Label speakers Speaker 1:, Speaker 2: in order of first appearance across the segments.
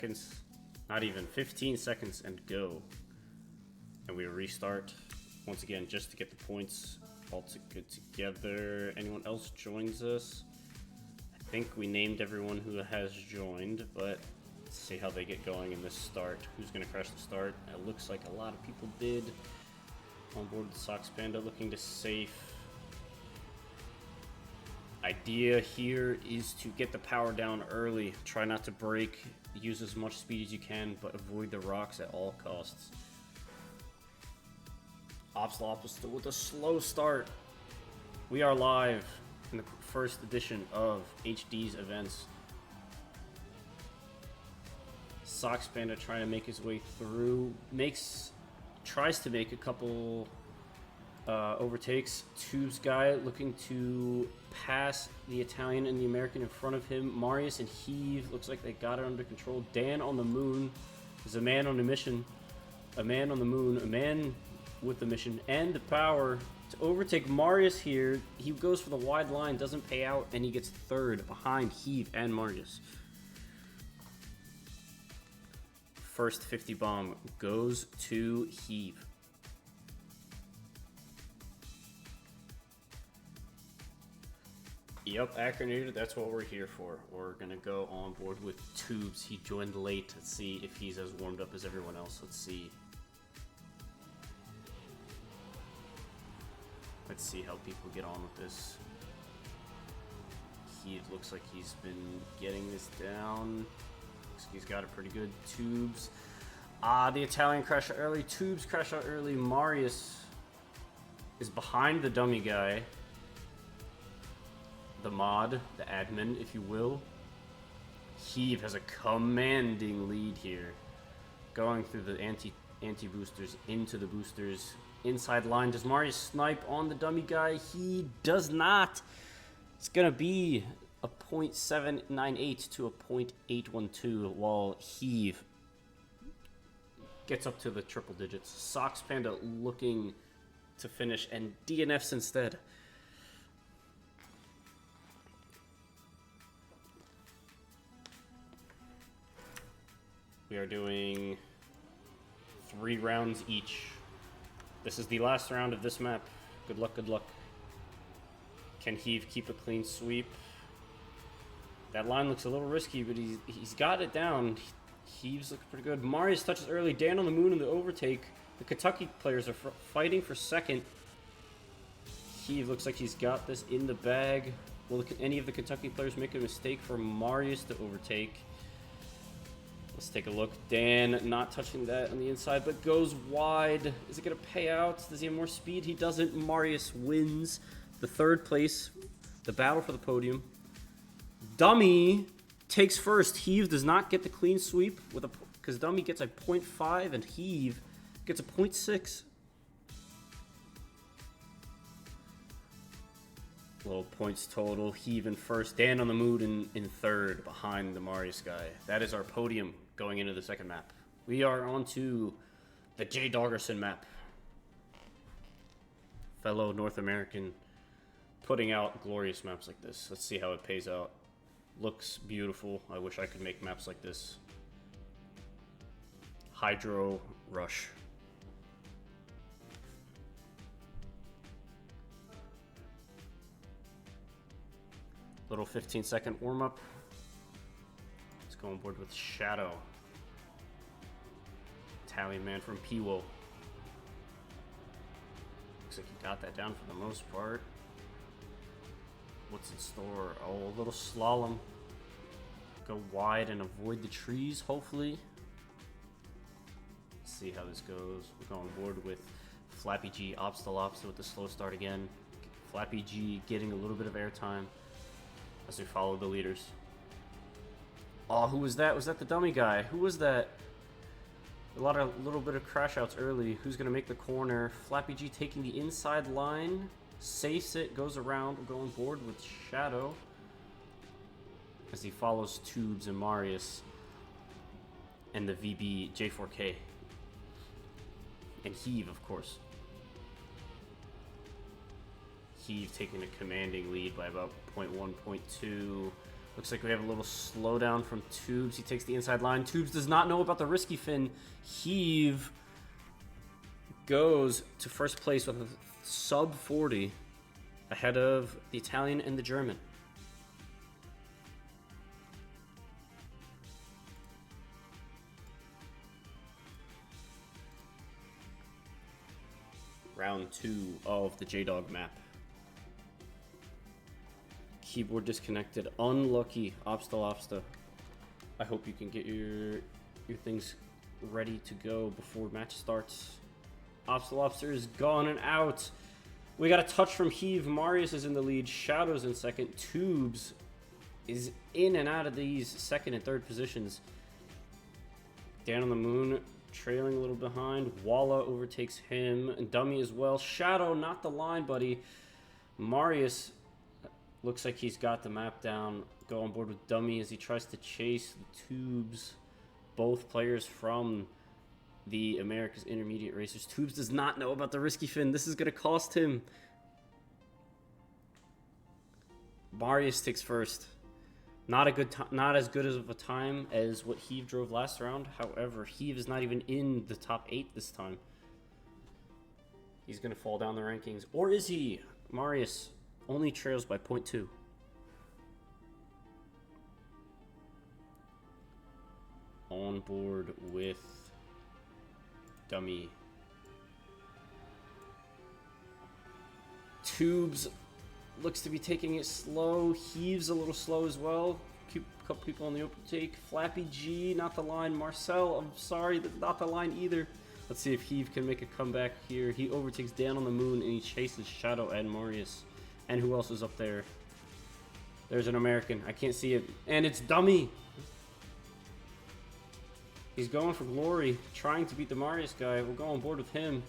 Speaker 1: seconds, not even 15 seconds, and go. And we restart once again just to get the points all good together. Anyone else joins us? I think we named everyone who has joined, but let's see how they get going in this start. Who's going to crash the start? It looks like a lot of people did. On board the Sox Panda, looking to safe. Idea here is to get the power down early. Try not to brake. Use as much speed as you can, but avoid the rocks at all costs. Alxshaer is still with a slow start. We are live in the first edition of HD's events. Sox Panda trying to make his way through. Tries to make a couple overtakes. Tubes guy looking to pass the Italian and the American in front of him. Marius and Heave looks like they got it under control. Dan on the moon is a man on a mission. A man on the moon. A man with the mission and the power to overtake Marius here. He goes for the wide line, doesn't pay out, and he gets third behind Heave and Marius. First 50 bomb goes to Heave. Yep, Acronator, that's what we're here for. We're gonna go on board with Tubes. He joined late. Let's see if he's as warmed up as everyone else. Let's see how people get on with this. He looks like he's been getting this down. Looks like he's got it pretty good. Tubes. The Italian crashed out early. Tubes crashed out early. Marius is behind the dummy guy. The mod, the admin, if you will. Heave has a commanding lead here. Going through the anti-boosters into the boosters. Inside line, does Marius snipe on the dummy guy? He does not. It's gonna be a 0.798 to a 0.812 while Heave gets up to the triple digits. Sox Panda looking to finish and DNFs instead. We are doing 3 rounds each. This is the last round of this map. Good luck, good luck. Can Heave keep a clean sweep? That line looks a little risky, but he's got it down. Heaves looking pretty good. Marius touches early. Dan on the moon in the overtake. The Kentucky players are fighting for second. Heave looks like he's got this in the bag. Will any of the Kentucky players make a mistake for Marius to overtake? Let's take a look. Dan not touching that on the inside, but goes wide. Is it going to pay out? Does he have more speed? He doesn't. Marius wins the third place. The battle for the podium. Dummy takes first. Heave does not get the clean sweep because Dummy gets a 0.5 and Heave gets a 0.6. Little points total. Heave in first. Dan on the moon in third behind the Marius guy. That is our podium going into the second map. We are on to the J. Doggerson map. Fellow North American putting out glorious maps like this. Let's see how it pays out. Looks beautiful. I wish I could make maps like this. Hydro Rush. Little 15-second warm-up. Let's go on board with Shadow. Italian man from Piwo. Looks like he got that down for the most part. What's in store? Oh, a little slalom. Go wide and avoid the trees, hopefully. Let's see how this goes. We're going on board with Flappy G, Alxshaer with the slow start again. Flappy G getting a little bit of airtime as we follow the leaders. Oh, who was that? Was that the dummy guy? Who was that? A little bit of crash outs early. Who's gonna make the corner? Flappy G taking the inside line. Safes it, goes around. We're going board with Shadow as he follows Tubes and Marius and the VB J4K. And Heave, of course. Heave taking a commanding lead by about 0.1, 0.2. Looks like we have a little slowdown from Tubes. He takes the inside line. Tubes does not know about the risky fin. Heave goes to first place with a sub 40 ahead of the Italian and the German. Round 2 of the J-Dog map. Keyboard disconnected. Unlucky. Obsta. I hope you can get your things ready to go before match starts. Obsta is gone and out. We got a touch from Heave. Marius is in the lead. Shadow's in second. Tubes is in and out of these second and third positions. Dan on the Moon trailing a little behind. Walla overtakes him. And Dummy as well. Shadow, not the line, buddy. Marius looks like he's got the map down. Go on board with Dummy as he tries to chase the Tubes. Both players from the America's Intermediate Racers. Tubes does not know about the risky fin. This is going to cost him. Marius takes first. Not as good of a time as what Heave drove last round. However, Heave is not even in the top 8 this time. He's going to fall down the rankings. Or is he? Marius only trails by 0.2. On board with Dummy. Tubes looks to be taking it slow. Heaves a little slow as well. Keep a couple people on the open take. Flappy G, not the line. Marcel, I'm sorry, that's not the line either. Let's see if Heave can make a comeback here. He overtakes Dan on the Moon and he chases Shadow and Marius. And who else is up there? There's an American. I can't see it. And it's Dummy. He's going for glory, trying to beat the Marius guy. We'll go on board with him.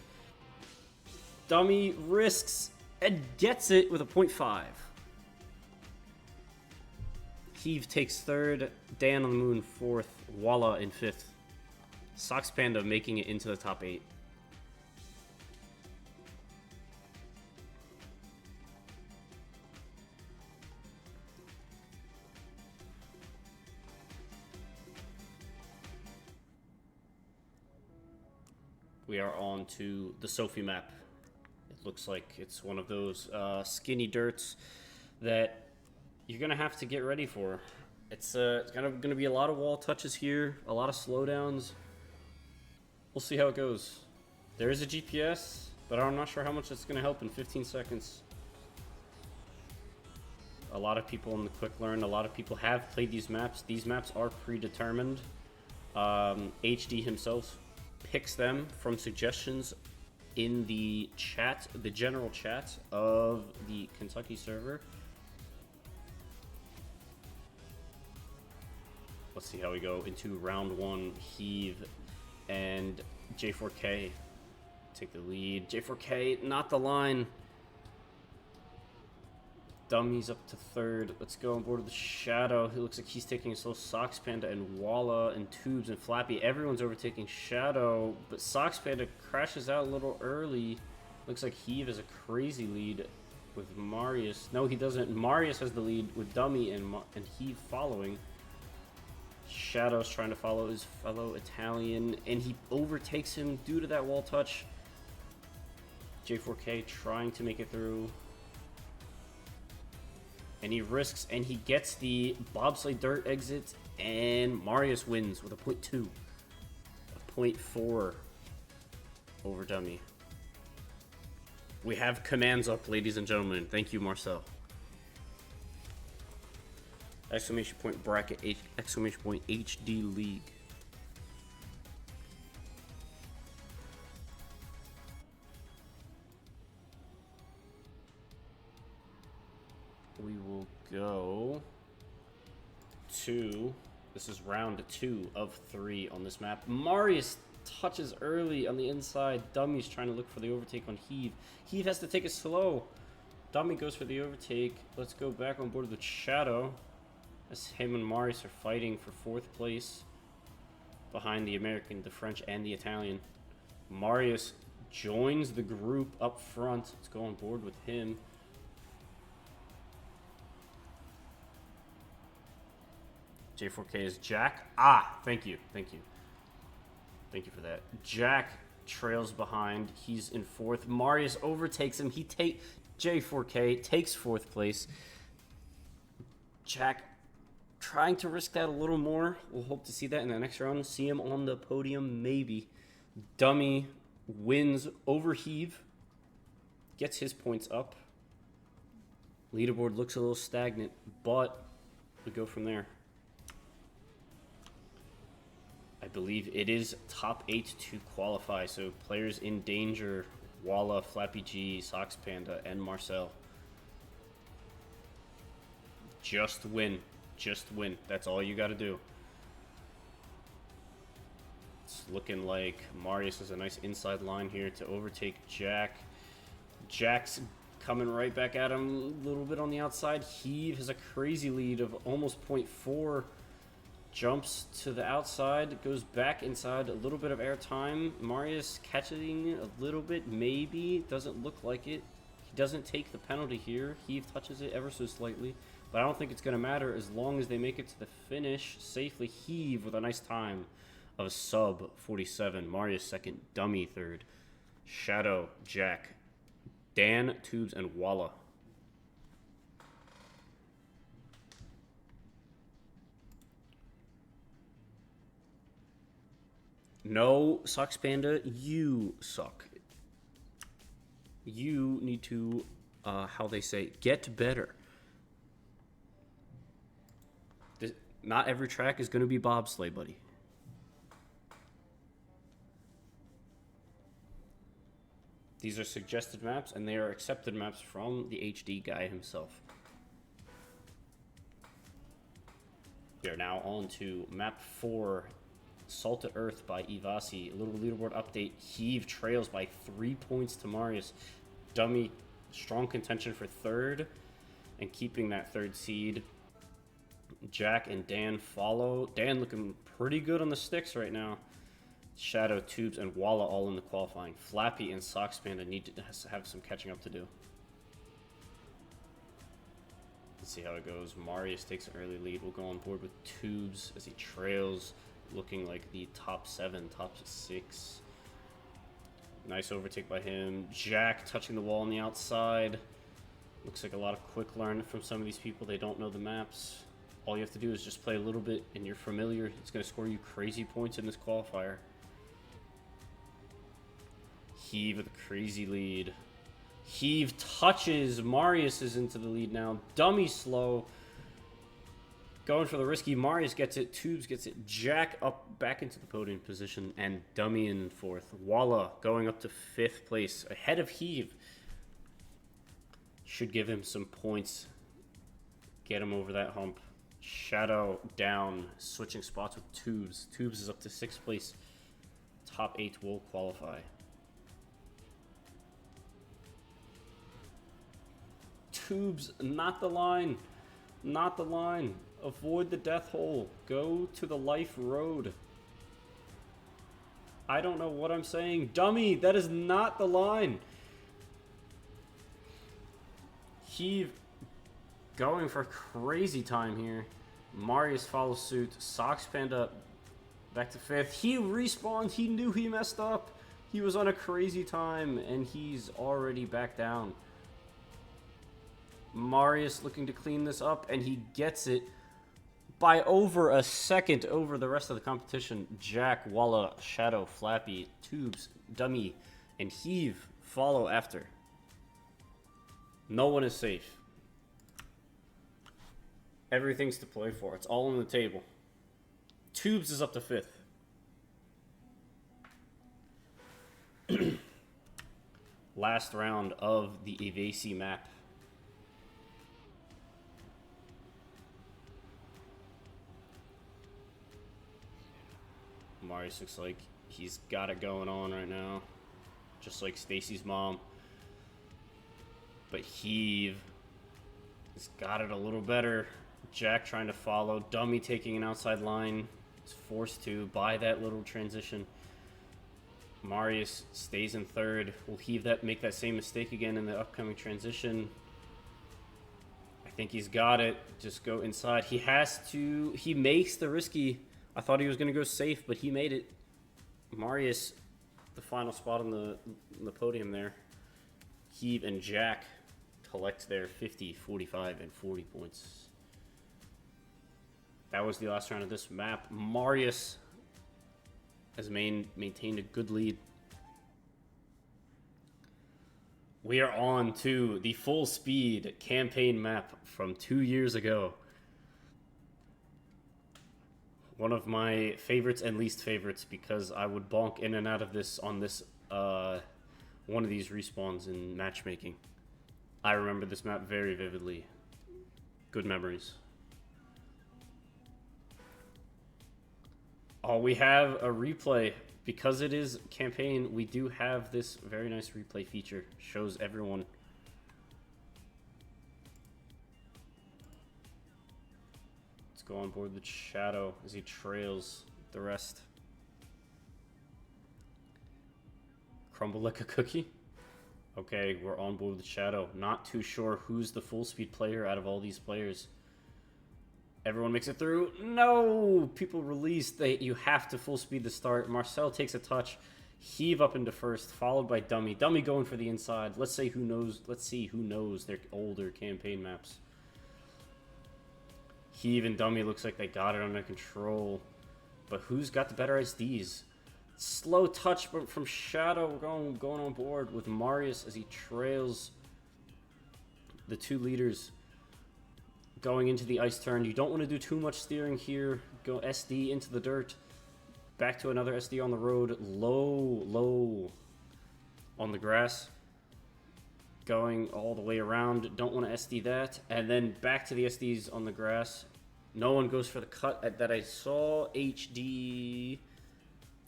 Speaker 1: Dummy risks and gets it with a 0.5. Heave takes third. Dan on the Moon fourth. Walla in fifth. Sox Panda making it into the top 8. We are on to the Sophie map. It looks like it's one of those skinny dirts that you're gonna have to get ready for. It's gonna be a lot of wall touches here, a lot of slowdowns. We'll see how it goes. There is a GPS, but I'm not sure how much it's gonna help in 15 seconds. A lot of people in the quick learn, a lot of people have played these maps. These maps are predetermined. HD himself picks them from suggestions in the chat, the general chat of the Kentucky server. Let's see how we go into round 1. Heave and J4K take the lead. J4K, not the line. Dummy's up to third. Let's go on board with the Shadow. It looks like he's taking a slow. Sox Panda and Walla and Tubes and Flappy. Everyone's overtaking Shadow, but Sox Panda crashes out a little early. Looks like Heave has a crazy lead with Marius. No, he doesn't. Marius has the lead with Dummy and Heave following. Shadow's trying to follow his fellow Italian, and he overtakes him due to that wall touch. J4K trying to make it through. And he risks, and he gets the bobsleigh dirt exit, and Marius wins with a 0.2. A 0.4 over Dummy. We have commands up, ladies and gentlemen. Thank you, Marcel. Exclamation point bracket, exclamation point HD League. We will go to, this is round 2 of 3 on this map. Marius touches early on the inside. Dummy's trying to look for the overtake on Heave. Heave has to take it slow. Dummy goes for the overtake. Let's go back on board with Shadow, as him and Marius are fighting for 4th place behind the American, the French, and the Italian. Marius joins the group up front. Let's go on board with him. J4K is Jack. Ah, thank you. Thank you. Thank you for that. Jack trails behind. He's in fourth. Marius overtakes him. J4K takes fourth place. Jack trying to risk that a little more. We'll hope to see that in the next round. See him on the podium, maybe. Dummy wins over Heave. Gets his points up. Leaderboard looks a little stagnant, but we go from there. I believe it is top 8 to qualify, so players in danger: Walla, Flappy G, Sox Panda, and Marcel. Just win. Just win. That's all you got to do. It's looking like Marius has a nice inside line here to overtake Jack. Jack's coming right back at him a little bit on the outside. Heave has a crazy lead of almost 0.4. Jumps to the outside, goes back inside, a little bit of air time. Marius catching a little bit, maybe. Doesn't look like it. He doesn't take the penalty here. Heave touches it ever so slightly. But I don't think it's going to matter as long as they make it to the finish safely. Heave with a nice time of sub 47. Marius second, Dummy third. Shadow, Jack, Dan, Tubes, and Walla. No, Sox Panda, you suck. You need to, how they say, get better. Not every track is going to be bobsleigh, buddy. These are suggested maps, and they are accepted maps from the HD guy himself. We are now on to map 4, Salted Earth by Ivasi. A little leaderboard update. Heave trails by 3 points to Marius. Dummy, strong contention for third and keeping that third seed. Jack and Dan follow. Dan looking pretty good on the sticks right now. Shadow, Tubes, and Walla all in the qualifying. Flappy and Sox Panda need to have some catching up to do. Let's see how it goes. Marius takes an early lead. We'll go on board with Tubes as he trails, looking like the top 7, top 6. Nice overtake by him. Jack touching the wall on the outside. Looks like a lot of quick learn from some of these people. They don't know the maps. All you have to do is just play a little bit and you're familiar. It's going to score you crazy points in this qualifier. Heave with a crazy lead. Heave touches. Marius is into the lead now. Dummy slow. Going for the risky. Marius gets it. Tubes gets it. Jack up back into the podium position. And Dummy in 4th. Walla going up to 5th place. Ahead of Heave. Should give him some points. Get him over that hump. Shadow down. Switching spots with Tubes. Tubes is up to 6th place. Top 8 will qualify. Tubes, not the line. Not the line. Avoid the death hole. Go to the life road. I don't know what I'm saying. Dummy, that is not the line. Heave going for crazy time here. Marius follows suit. Sox Panda back to 5th. He respawned. He knew he messed up. He was on a crazy time, and he's already back down. Marius looking to clean this up, and he gets it by over a second over the rest of the competition. Jack, Walla, Shadow, Flappy, Tubes, Dummy, and Heave follow after. No one is safe. Everything's to play for. It's all on the table. Tubes is up to 5th. Last round of the Ivasi map. Marius looks like he's got it going on right now. Just like Stacy's mom. But Heave has got it a little better. Jack trying to follow. Dummy taking an outside line. Is forced to by that little transition. Marius stays in 3rd. Will Heave make that same mistake again in the upcoming transition? I think he's got it. Just go inside. He has to. He makes the risky. I thought he was going to go safe, but he made it. Marius, the final spot on the podium there. Heave and Jack collect their 50, 45, and 40 points. That was the last round of this map. Marius has maintained a good lead. We are on to the full speed campaign map from 2 years ago. One of my favorites and least favorites because I would bonk in and out of this on this one of these respawns in matchmaking. I remember this map very vividly. Good memories. Oh, we have a replay. Because it is campaign, we do have this very nice replay feature. Shows everyone. Let's go on board with Shadow as he trails the rest. Crumble like a cookie? Okay, we're on board with Shadow. Not too sure who's the full speed player out of all these players. Everyone makes it through. No! People release. You have to full speed the start. Marcel takes a touch. Heave up into first, followed by Dummy. Dummy going for the inside. Let's see who knows their older campaign maps. Heave and Dummy looks like they got it under control. But who's got the better SDs? Slow touch from Shadow going on board with Marius as he trails the two leaders. Going into the ice turn. You don't want to do too much steering here. Go SD into the dirt. Back to another SD on the road. Low on the grass. Going all the way around. Don't want to SD that. And then back to the SDs on the grass. No one goes for the cut that I saw. HD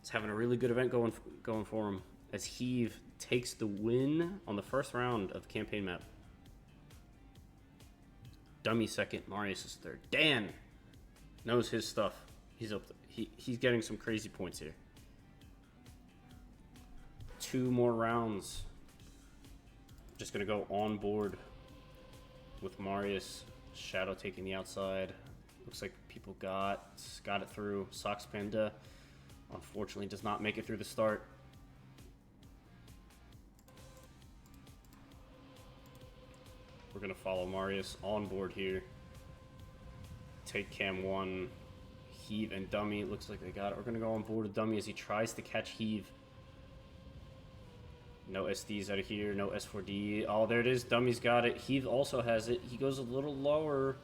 Speaker 1: is having a really good event going for him. As Heave takes the win on the first round of the campaign map. Dummy second, Marius is third. Dan knows his stuff. He's up. He's getting some crazy points here. 2 more rounds. Just gonna go on board with Marius. Shadow taking the outside. Looks like people got it through. Sox Panda, unfortunately, does not make it through the start. We're going to follow Marius on board here. Take cam 1. Heave and Dummy. It looks like they got it. We're going to go on board with Dummy as he tries to catch Heave. No SDs out of here. No S4D. Oh, there it is. Dummy's got it. Heave also has it. He goes a little lower.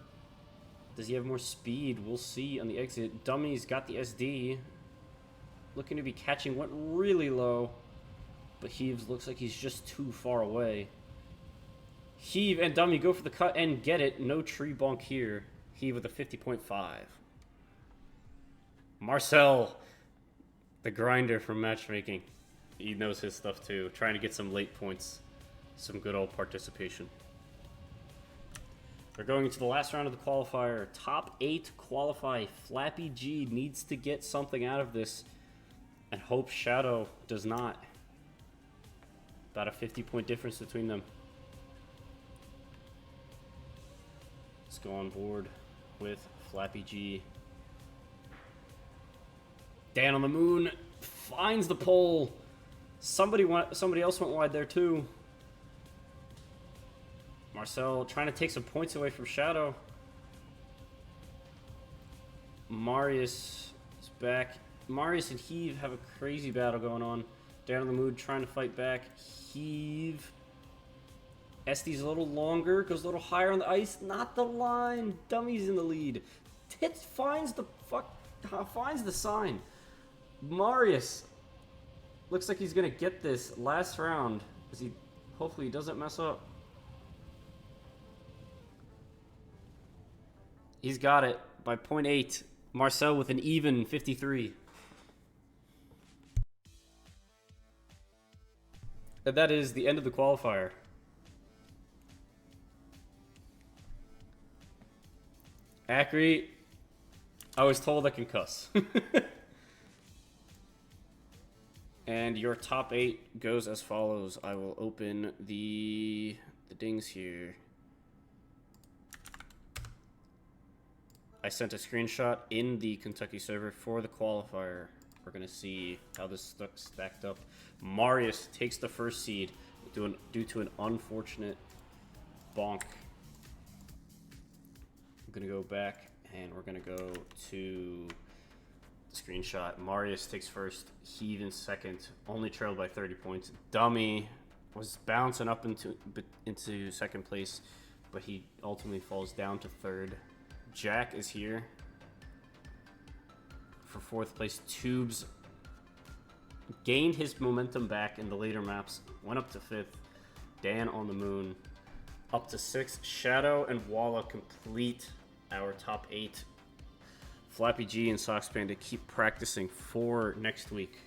Speaker 1: Does he have more speed? We'll see on the exit. Dummy's got the SD. Looking to be catching. Went really low. But Heave looks like he's just too far away. Heave and Dummy go for the cut and get it. No tree bonk here. Heave with a 50.5. Marcel, the grinder from matchmaking. He knows his stuff too. Trying to get some late points. Some good old participation. We're going into the last round of the qualifier. Top 8 qualify. Flappy G needs to get something out of this. And hope Shadow does not. About a 50-point difference between them. Let's go on board with Flappy G. Dan on the moon finds the pole. Somebody else went wide there too. Marcel trying to take some points away from Shadow. Marius is back. Marius and Heave have a crazy battle going on. Dan on the moon trying to fight back. Heave. SD's a little longer, goes a little higher on the ice. Not the line. Dummy's in the lead. Tits finds the sign. Marius looks like he's gonna get this last round. As he hopefully doesn't mess up. He's got it by 0.8. Marcel with an even 53. And that is the end of the qualifier. Acri, I was told I can cuss. And your top 8 goes as follows. I will open the dings here. I sent a screenshot in the Kentucky server for the qualifier. We're going to see how this stacked up. Marius takes the first seed due to an unfortunate bonk. I'm going to go back and we're going to go to screenshot. Marius takes first, Heave in second, only trailed by 30 points. Dummy was bouncing up into second place, but he ultimately falls down to third. Jack is here for fourth place. Tubes gained his momentum back in the later maps, went up to fifth. Dan on the moon up to sixth. Shadow and Walla complete our top 8. Flappy G and Sox Panda keep practicing for next week.